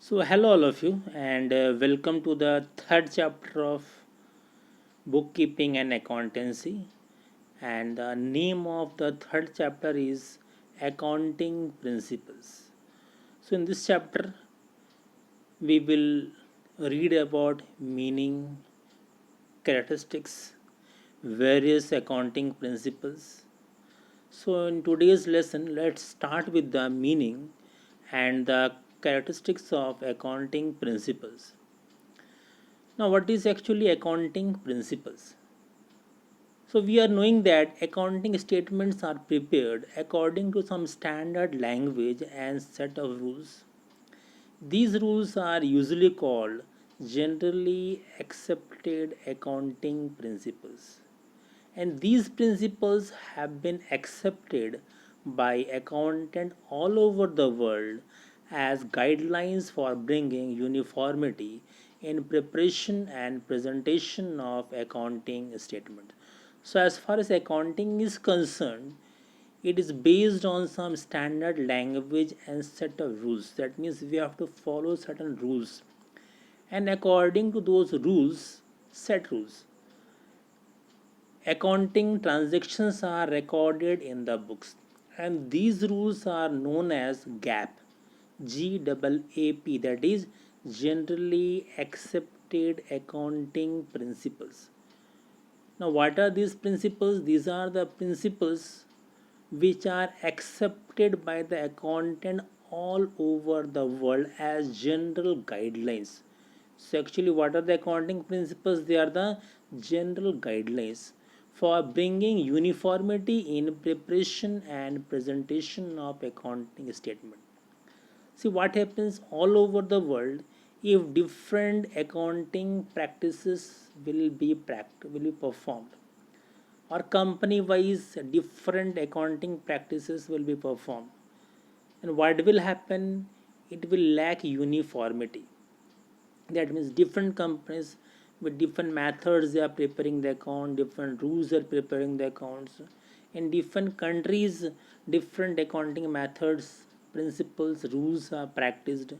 Hello all of you, and welcome to the third chapter of bookkeeping and accountancy. And the name of the third chapter is accounting principles. In this chapter, we will read about meaning, characteristics, various accounting principles. In today's lesson, let's start with the meaning and the characteristics of accounting principles. Now, what is actually accounting principles? We are knowing that accounting statements are prepared according to some standard language and set of rules. These rules are usually called generally accepted accounting principles. And these principles have been accepted by accountants all over the world as guidelines for bringing uniformity in preparation and presentation of accounting statements. As far as accounting is concerned, it is based on some standard language and set of rules. That means we have to follow certain rules, and according to those rules, set rules, accounting transactions are recorded in the books, and these rules are known as GAAP, that is generally accepted accounting principles. Now, what are these principles? These are the principles which are accepted by the accountant all over the world as general guidelines. Actually, what are the accounting principles? They are the general guidelines for bringing uniformity in preparation and presentation of accounting statement. See what happens all over the world if different accounting practices will be performed, or company wise different accounting practices will be performed, and what will happen, it will lack uniformity. That means different companies with different methods they are preparing the account, different rules are preparing the accounts. In different countries, different accounting methods, principles, rules are practiced,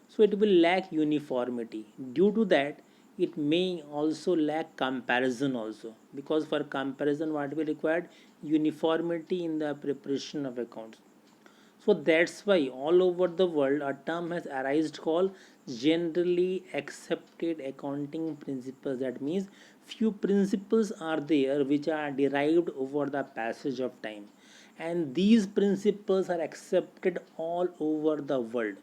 so it will lack uniformity. Due to that, it may also lack comparison also, because for comparison what we required, uniformity in the preparation of accounts. So that's why all over the world a term has arisen called generally accepted accounting principles. That means few principles are there which are derived over the passage of time, and these principles are accepted all over the world,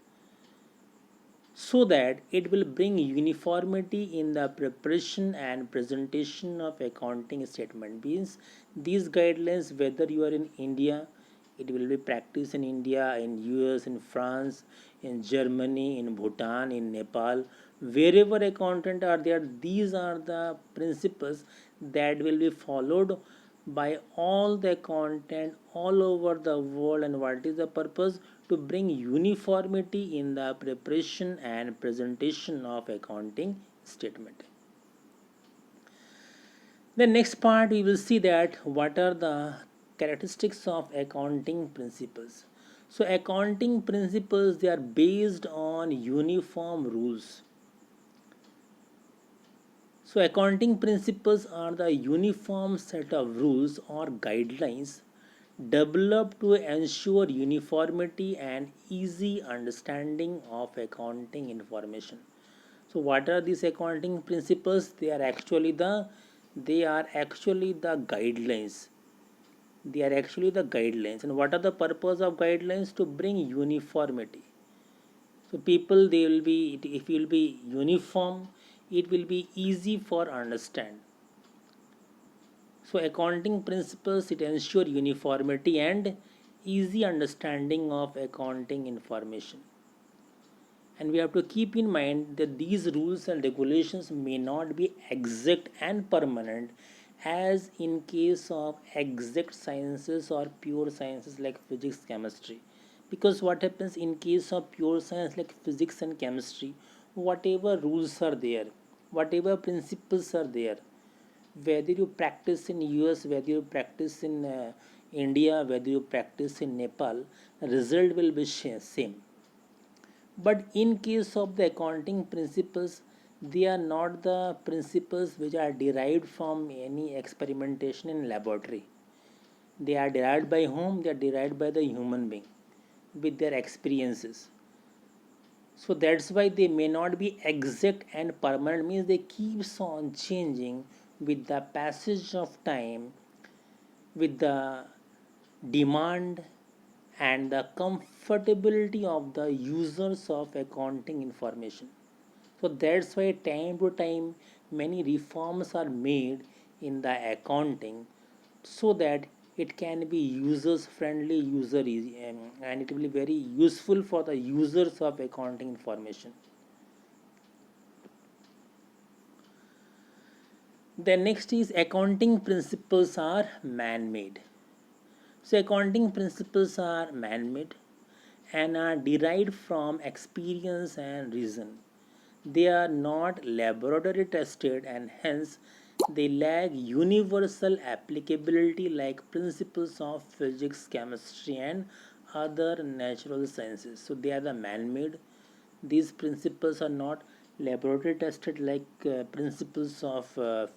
so that it will bring uniformity in the preparation and presentation of accounting statement. Means these guidelines, whether you are in India, it will be practiced in India, in US, in France, in Germany, in Bhutan, in Nepal, wherever accountant are there, these are the principles that will be followed by all the content all over the world. And what is the purpose? To bring uniformity in the preparation and presentation of accounting statement. The next part we will see that what are the characteristics of accounting principles. Accounting principles, they are based on uniform rules. Accounting principles are the uniform set of rules or guidelines developed to ensure uniformity and easy understanding of accounting information. What are these accounting principles? They are actually the guidelines. They are actually the guidelines. And what are the purpose of guidelines? To bring uniformity. People, they will be, if it will be uniform, it will be easy for understand. Accounting principles, it ensure uniformity and easy understanding of accounting information. And we have to keep in mind that these rules and regulations may not be exact and permanent, as in case of exact sciences or pure sciences like physics, chemistry. Because what happens in case of pure science like physics and chemistry, whatever rules are there, whatever principles are there, whether you practice in US, whether you practice in India, whether you practice in Nepal, result will be same. But in case of the accounting principles, they are not the principles which are derived from any experimentation in laboratory. They are derived by whom? They are derived by the human being with their experiences. So that's why they may not be exact and permanent, means they keeps on changing with the passage of time, with the demand and the comfortability of the users of accounting information. So that's why time to time many reforms are made in the accounting so that it can be users friendly, user easy, and it will be very useful for the users of accounting information. The next is accounting principles are man made. So accounting principles are man made and are derived from experience and reason. They are not laboratory tested and hence they lack universal applicability like principles of physics, chemistry, and other natural sciences. So they are the man made. These principles are not laboratory tested like principles of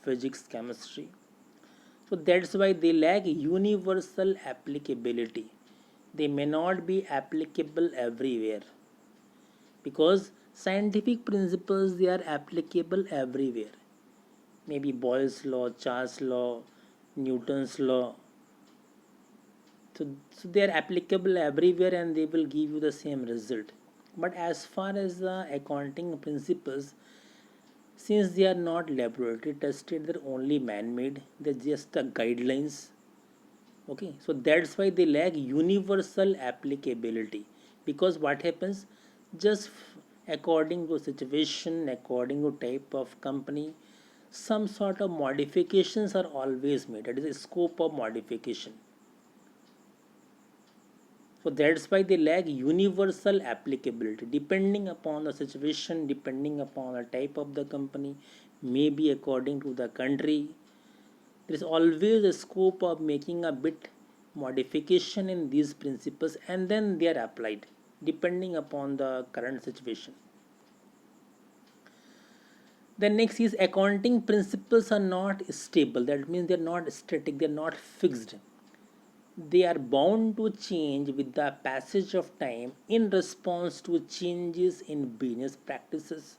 physics, chemistry. So that's why they lack universal applicability. They may not be applicable everywhere because scientific principles they are applicable everywhere. Maybe Boyle's law, Charles' law, Newton's law. So they are applicable everywhere and they will give you the same result. But as far as the accounting principles, since they are not laboratory tested, they're only man-made. They're just the guidelines. Okay, so that's why they lack universal applicability. Because what happens, just according to situation, according to type of company, some sort of modifications are always made. That is the scope of modification. So that's why they lack universal applicability depending upon the situation, depending upon the type of the company, maybe according to the country. There is always a scope of making a bit modification in these principles and then they are applied depending upon the current situation. The next is accounting principles are not stable. That means they are not static, they are not fixed. They are bound to change with the passage of time in response to changes in business practices,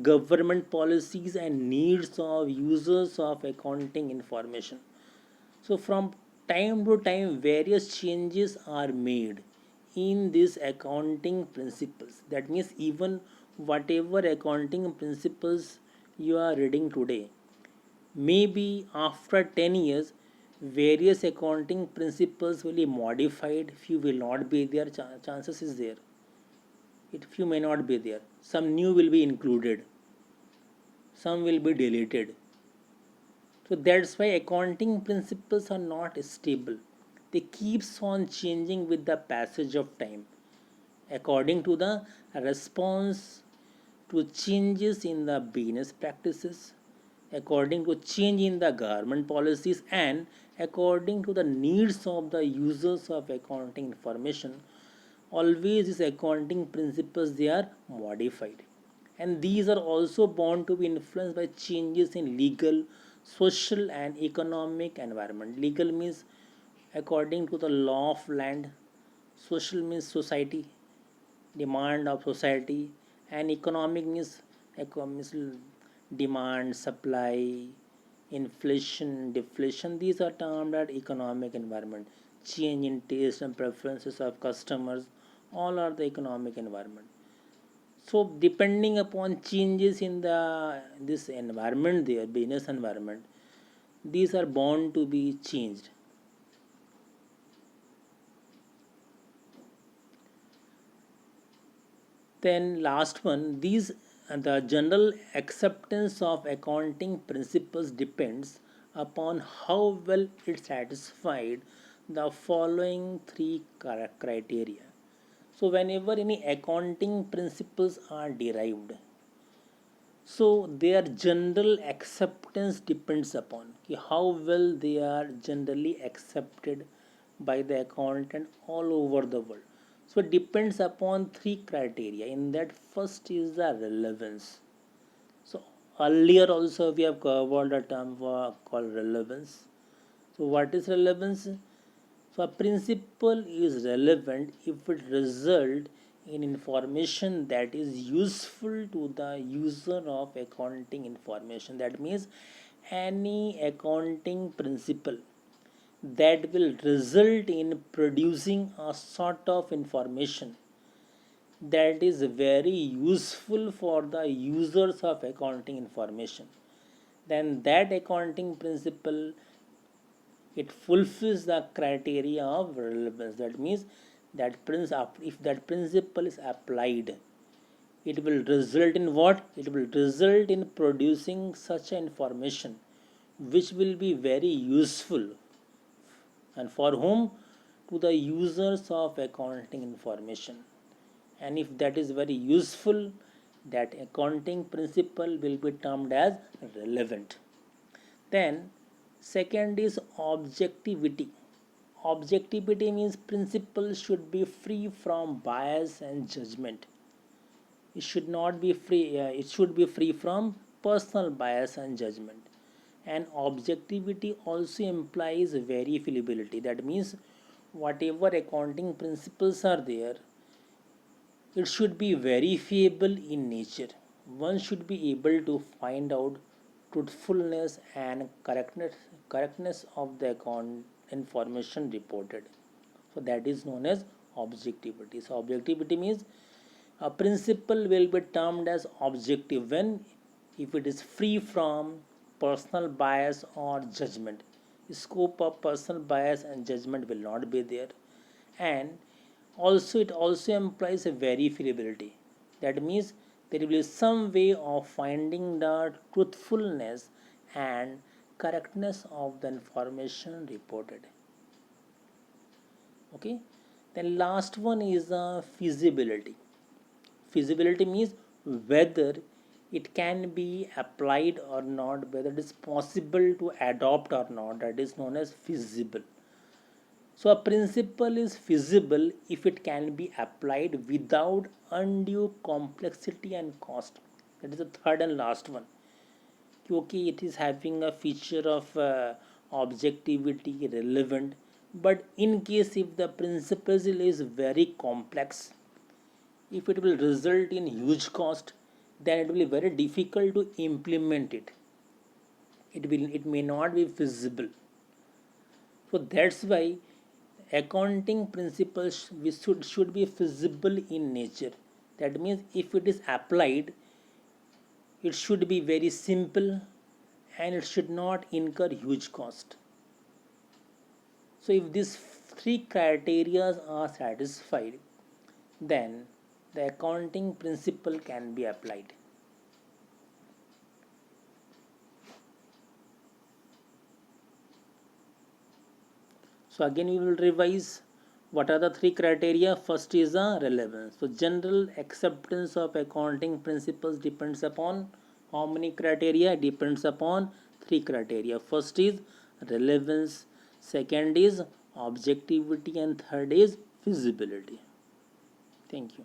government policies, and needs of users of accounting information. So, from time to time, various changes are made in these accounting principles. That means, even whatever accounting principles you are reading today, maybe after 10 years, various accounting principles will be modified, few will not be there, chances is there. Few may not be there. Some new will be included, some will be deleted. So that's why accounting principles are not stable. They keeps on changing with the passage of time according to the response to changes in the business practices, according to change in the government policies, and according to the needs of the users of accounting information. Always these accounting principles they are modified, and these are also bound to be influenced by changes in legal, social, and economic environment. Legal means according to the law of land, social means society, demand of society, and economic means demand, supply, inflation, deflation. These are termed as economic environment. Change in taste and preferences of customers, all are the economic environment. So depending upon changes in the this environment, their business environment, these are bound to be changed. Then last one, these the general acceptance of accounting principles depends upon how well it satisfied the following three criteria. So whenever any accounting principles are derived, so their general acceptance depends upon how well they are generally accepted by the accountant all over the world. So it depends upon three criteria. In that, first is the relevance. So earlier also we have covered a term called relevance. So what is relevance? So a principle is relevant if it results in information that is useful to the user of accounting information. That means any accounting principle that will result in producing a sort of information that is very useful for the users of accounting information, then that accounting principle, it fulfills the criteria of relevance. That means that if that principle is applied, it will result in what? It will result in producing such information which will be very useful, and for whom? To the users of accounting information. And if that is very useful, that accounting principle will be termed as relevant. Then second is objectivity. Objectivity means principle should be free from bias and judgment. It should not be free, it should be free from personal bias and judgment. And objectivity also implies verifiability. That means whatever accounting principles are there, it should be verifiable in nature. One should be able to find out truthfulness and correctness of the account information reported. So that is known as objectivity. So objectivity means a principle will be termed as objective when if it is free from personal bias or judgment. Scope of personal bias and judgment will not be there. And also it also implies a verifiability. That means there will be some way of finding the truthfulness and correctness of the information reported. Okay, then last one is feasibility. Feasibility means whether it can be applied or not, whether it is possible to adopt or not. That is known as feasible. So a principle is feasible if it can be applied without undue complexity and cost. That is the third and last one. Okay, it is having a feature of objectivity, relevant, but in case if the principle is very complex, if it will result in huge cost, then it will be very difficult to implement it. It may not be feasible. So that's why accounting principles should be feasible in nature. That means if it is applied, it should be very simple and it should not incur huge cost. So if these three criteria are satisfied, then the accounting principle can be applied. So again we will revise what are the three criteria. First is the relevance. So general acceptance of accounting principles depends upon how many criteria? Depends upon three criteria. First is relevance, second is objectivity, and third is feasibility. Thank you.